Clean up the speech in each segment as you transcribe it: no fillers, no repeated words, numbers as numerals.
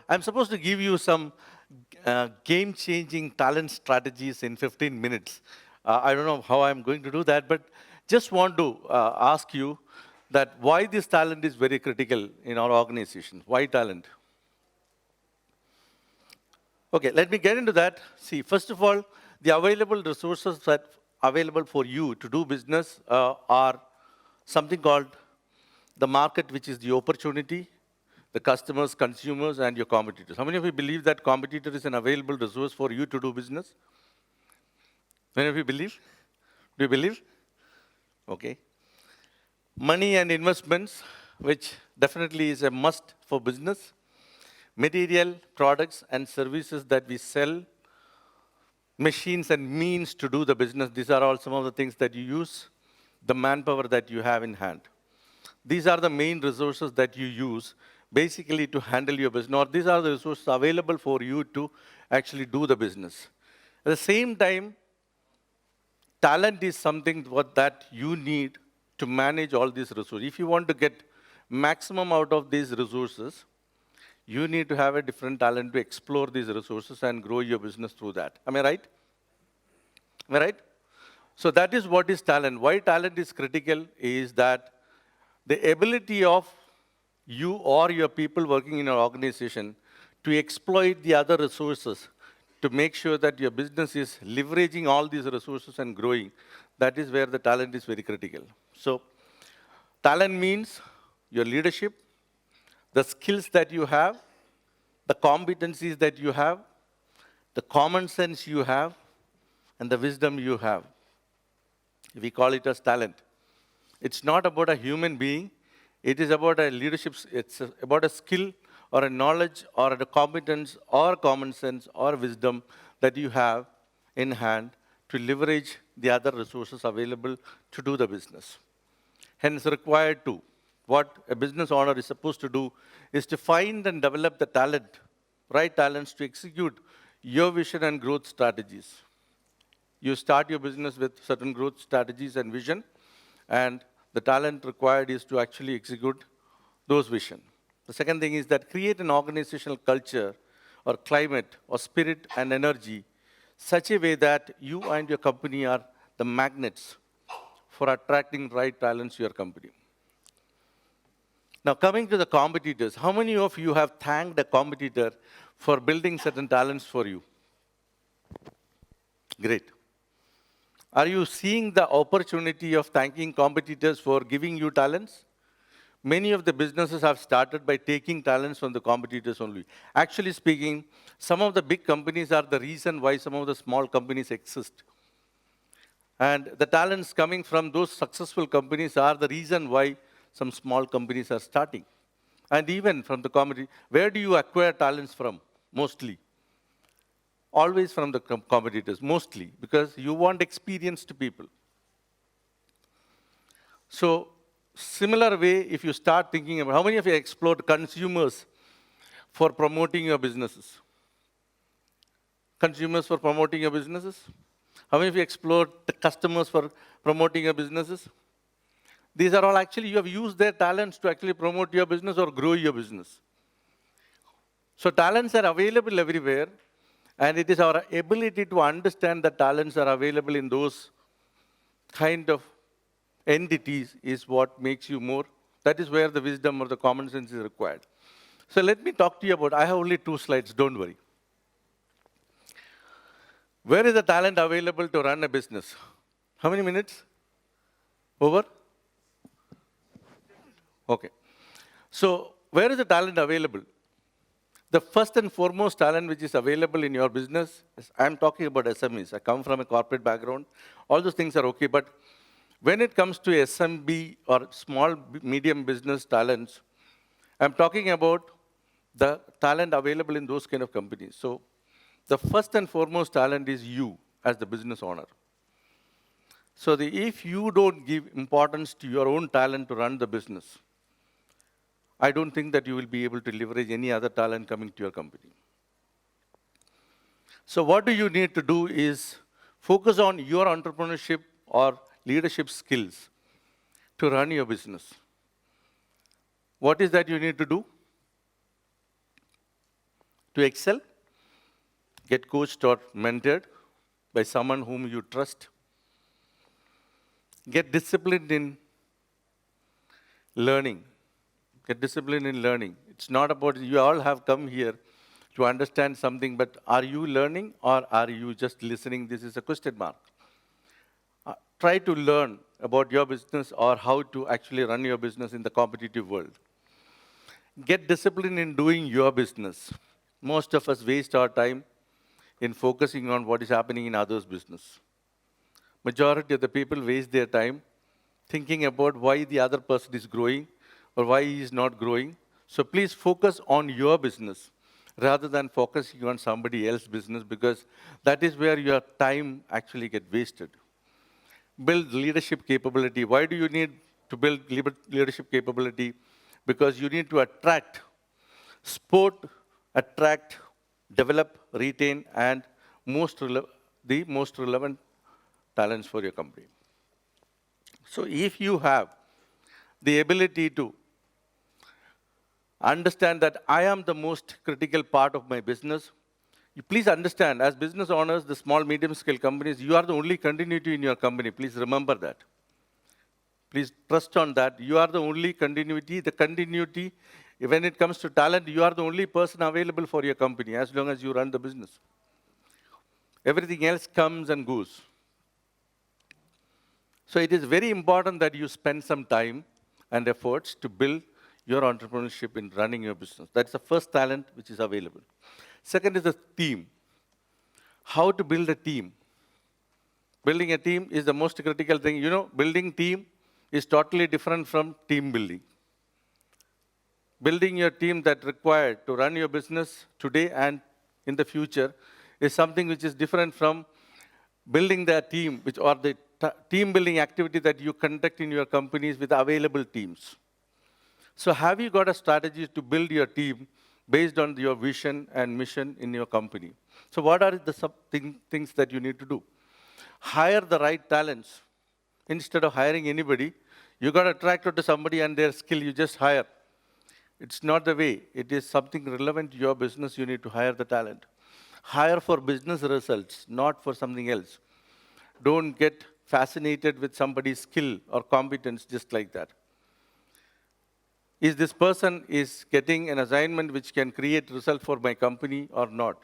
I'm supposed to give you some game-changing talent strategies in 15 minutes. I don't know how I'm going to do that, but just want to ask you that why this talent is very critical in our organization. Why talent? Okay, let me get into that. See, first of all, the available resources that available for you to do business are something called the market, which is the opportunity, the customers, consumers, and your competitors. How many of you believe that competitor is an available resource for you to do business? Many of you believe? Do you believe? Okay. Money and investments, which definitely is a must for business. Material, products, and services that we sell, machines and means to do the business. These are all some of the things that you use, the manpower that you have in hand. These are the main resources that you use basically to handle your business, or these are the resources available for you to actually do the business. At the same time, talent is something that you need to manage all these resources. If you want to get maximum out of these resources, you need to have a different talent to explore these resources and grow your business through that. Am I right? Am I right? So that is what is talent. Why talent is critical is that the ability of you or your people working in your organization to exploit the other resources to make sure that your business is leveraging all these resources and growing, that is where the talent is very critical. So talent means your leadership, the skills that you have, the competencies that you have, the common sense you have, and the wisdom you have. We call it as talent. It's not about a human being. It is about a leadership. It's about a skill or a knowledge or a competence or common sense or wisdom that you have in hand to leverage the other resources available to do the business. Hence, required to. What a business owner is supposed to do is to find and develop the talent, right talents to execute your vision and growth strategies. You start your business with certain growth strategies and vision, and the talent required is to actually execute those vision. The second thing is that create an organizational culture or climate or spirit and energy such a way that you and your company are the magnets for attracting right talents to your company. Now, coming to the competitors, how many of you have thanked a competitor for building certain talents for you? Great. Are you seeing the opportunity of thanking competitors for giving you talents? Many of the businesses have started by taking talents from the competitors only. Actually speaking, some of the big companies are the reason why some of the small companies exist. And the talents coming from those successful companies are the reason why some small companies are starting. And even from the company, where do you acquire talents from? Mostly. Always from the competitors, mostly, because you want experienced people. So, similar way, if you start thinking about, how many of you explored consumers for promoting your businesses? Consumers for promoting your businesses? How many of you explored the customers for promoting your businesses? These are all actually, you have used their talents to actually promote your business or grow your business. So talents are available everywhere, and it is our ability to understand that talents are available in those kind of entities is what makes you more. That is where the wisdom or the common sense is required. So let me talk to you about, I have only 2 slides, don't worry. Where is the talent available to run a business? How many minutes? Over? Okay. So where is the talent available? The first and foremost talent which is available in your business, I'm talking about SMEs. I come from a corporate background. All those things are okay, but when it comes to SMB or small, medium business talents, I'm talking about the talent available in those kind of companies. So the first and foremost talent is you as the business owner. So if you don't give importance to your own talent to run the business, I don't think that you will be able to leverage any other talent coming to your company. So what do you need to do is focus on your entrepreneurship or leadership skills to run your business. What is that you need to do? To excel, get coached or mentored by someone whom you trust. Get disciplined in learning. Get disciplined in learning. It's not about you all have come here to understand something, but are you learning or are you just listening? This is a question mark. Try to learn about your business or how to actually run your business in the competitive world. Get disciplined in doing your business. Most of us waste our time in focusing on what is happening in others' business. Majority of the people waste their time thinking about why the other person is growing or why he is not growing. So please focus on your business rather than focusing on somebody else's business, because that is where your time actually gets wasted. Build leadership capability. Why do you need to build leadership capability? Because you need to attract, develop, retain, and the most relevant talents for your company. So if you have the ability to understand that I am the most critical part of my business, you please understand, as business owners, the small, medium scale companies, you are the only continuity in your company. Please remember that. Please trust on that. You are the only continuity. The continuity, when it comes to talent, you are the only person available for your company as long as you run the business. Everything else comes and goes. So it is very important that you spend some time and efforts to build your entrepreneurship in running your business. That's the first talent which is available. Second is the team. How to build a team. Building a team is the most critical thing. You know, building team is totally different from team building. Building your team that required to run your business today and in the future is something which is different from building the team, or the team building activity that you conduct in your companies with available teams. So have you got a strategy to build your team based on your vision and mission in your company? So what are the things that you need to do? Hire the right talents. Instead of hiring anybody, you got attracted to somebody and their skill, you just hire. It's not the way. It is something relevant to your business, you need to hire the talent. Hire for business results, not for something else. Don't get fascinated with somebody's skill or competence just like that. Is this person is getting an assignment which can create result for my company or not?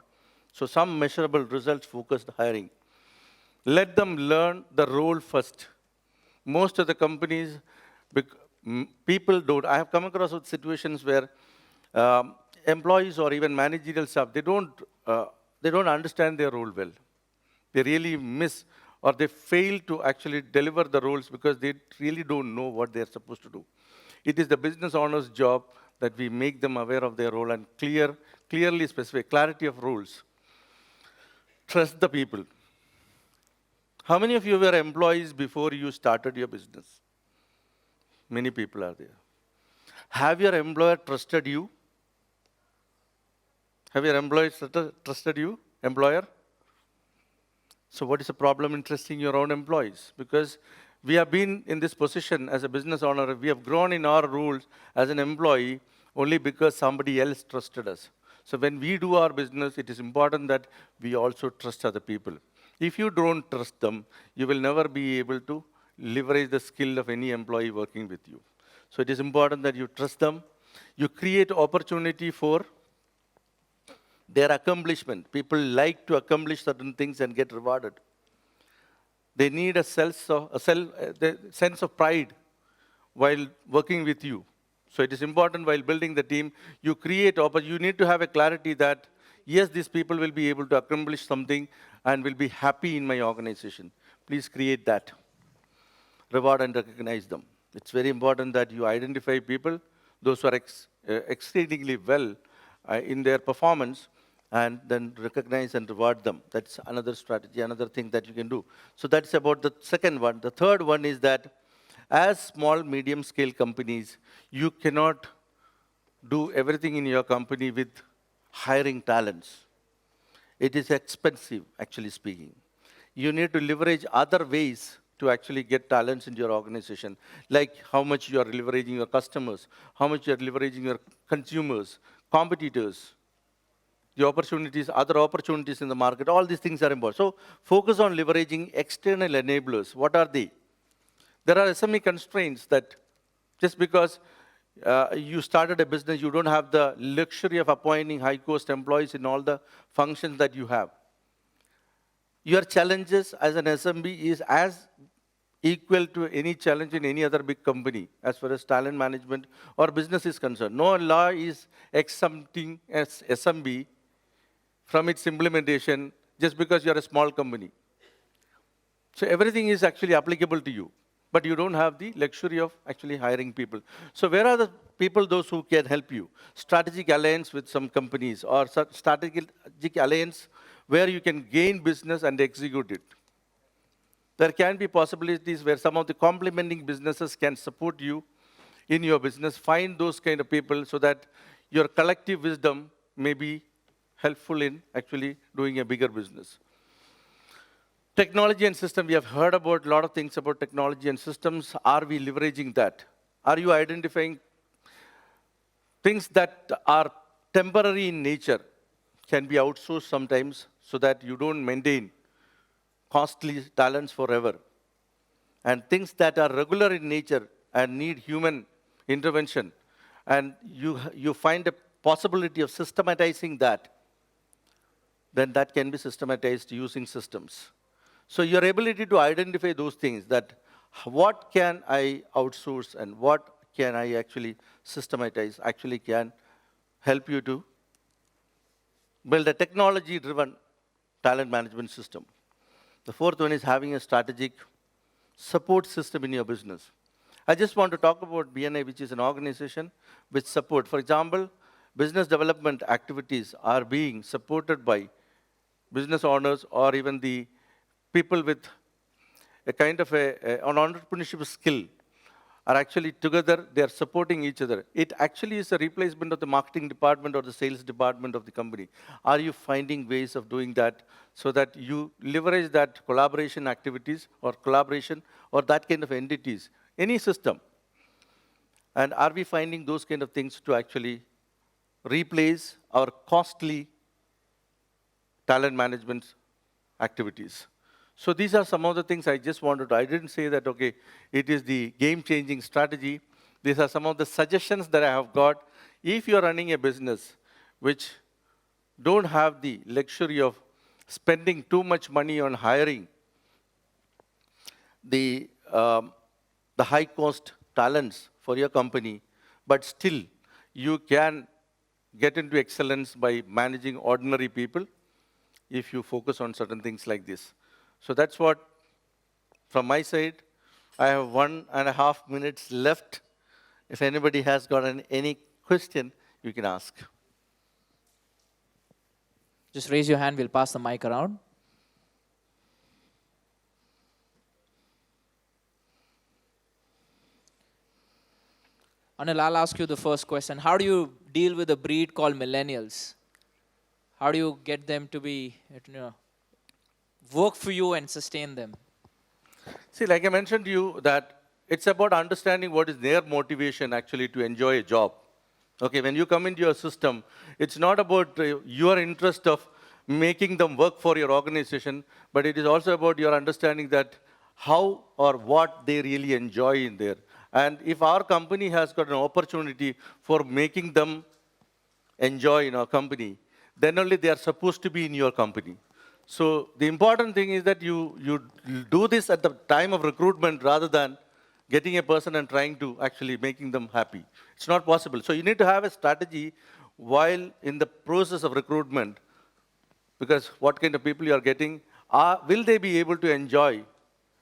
So some measurable results focused hiring. Let them learn the role first. Most of the companies, people don't. I have come across with situations where employees or even managerial staff, they don't understand their role well. They really miss or they fail to actually deliver the roles because they really don't know what they're supposed to do. It is the business owner's job that we make them aware of their role and clearly specify clarity of roles. Trust the people. How many of you were employees before you started your business? Many people are there. Have your employer trusted you? Have your employees trusted you, employer? So what is the problem in trusting your own employees? Because we have been in this position as a business owner, we have grown in our roles as an employee only because somebody else trusted us. So when we do our business, it is important that we also trust other people. If you don't trust them, you will never be able to leverage the skill of any employee working with you. So it is important that you trust them. You create opportunity for their accomplishment. People like to accomplish certain things and get rewarded. They need a sense of pride while working with you. So it is important while building the team, you need to have a clarity that, yes, these people will be able to accomplish something and will be happy in my organization. Please create that. Reward and recognize them. It's very important that you identify people, those who are exceedingly well in their performance, and then recognize and reward them. That's another strategy, another thing that you can do. So that's about the second one. The third one is that as small, medium scale companies, you cannot do everything in your company with hiring talents. It is expensive, actually speaking. You need to leverage other ways to actually get talents into your organization, like how much you are leveraging your customers, how much you are leveraging your consumers, competitors. the opportunities, other opportunities in the market, all these things are important. So focus on leveraging external enablers. What are they? There are SME constraints that just because you started a business, you don't have the luxury of appointing high-cost employees in all the functions that you have. Your challenges as an SMB is as equal to any challenge in any other big company as far as talent management or business is concerned. No law is exempting SMB from its implementation just because you're a small company. So everything is actually applicable to you, but you don't have the luxury of actually hiring people. So where are the people, those who can help you? Strategic alliance with some companies or strategic alliance where you can gain business and execute it. There can be possibilities where some of the complementing businesses can support you in your business. Find those kind of people so that your collective wisdom may be helpful in actually doing a bigger business. Technology and system, we have heard about a lot of things about technology and systems. Are we leveraging that? Are you identifying things that are temporary in nature, can be outsourced sometimes so that you don't maintain costly talents forever? And things that are regular in nature and need human intervention, and you find a possibility of systematizing that, then that can be systematized using systems. So your ability to identify those things, that what can I outsource and what can I actually systematize, actually can help you to build a technology-driven talent management system. The fourth one is having a strategic support system in your business. I just want to talk about BNI, which is an organization with support. For example, business development activities are being supported by business owners or even the people with a kind of an entrepreneurship skill are actually together, they are supporting each other. It actually is a replacement of the marketing department or the sales department of the company. Are you finding ways of doing that so that you leverage that collaboration activities or collaboration or that kind of entities, any system? And are we finding those kind of things to actually replace our costly talent management activities? So these are some of the things I just wanted to, I didn't say that, okay, it is the game-changing strategy. These are some of the suggestions that I have got. If you're running a business which don't have the luxury of spending too much money on hiring the high-cost talents for your company, but still you can get into excellence by managing ordinary people if you focus on certain things like this. So that's what, from my side, I have 1.5 minutes left. If anybody has got any question, you can ask. Just raise your hand, we'll pass the mic around. Anil, I'll ask you the first question. How do you deal with a breed called millennials? How do you get them to be, work for you and sustain them? See, like I mentioned to you, that it's about understanding what is their motivation actually to enjoy a job. Okay, when you come into your system, it's not about your interest of making them work for your organization, but it is also about your understanding that how or what they really enjoy in there. And if our company has got an opportunity for making them enjoy in our company, then only they are supposed to be in your company. So the important thing is that you do this at the time of recruitment rather than getting a person and trying to actually making them happy. It's not possible. So you need to have a strategy while in the process of recruitment, because what kind of people you are getting, will they be able to enjoy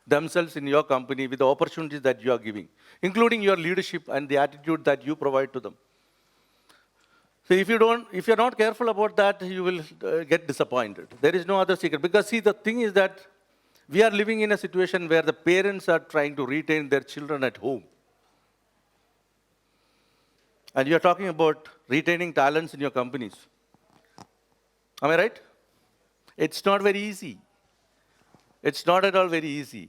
themselves in your company with the opportunities that you are giving, including your leadership and the attitude that you provide to them. So if you're not careful about that, you will get disappointed. There is no other secret. Because see, the thing is that we are living in a situation where the parents are trying to retain their children at home. And you're talking about retaining talents in your companies. Am I right? It's not very easy. It's not at all very easy.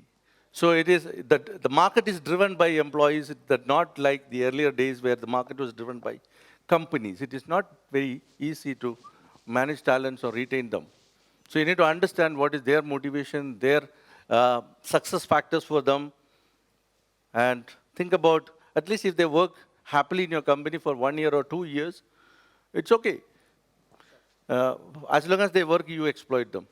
So it is that the market is driven by employees, that not like the earlier days where the market was driven by companies. It is not very easy to manage talents or retain them. So you need to understand what is their motivation, their success factors for them, and think about, at least if they work happily in your company for 1 year or 2 years, it's okay. As long as they work, you exploit them.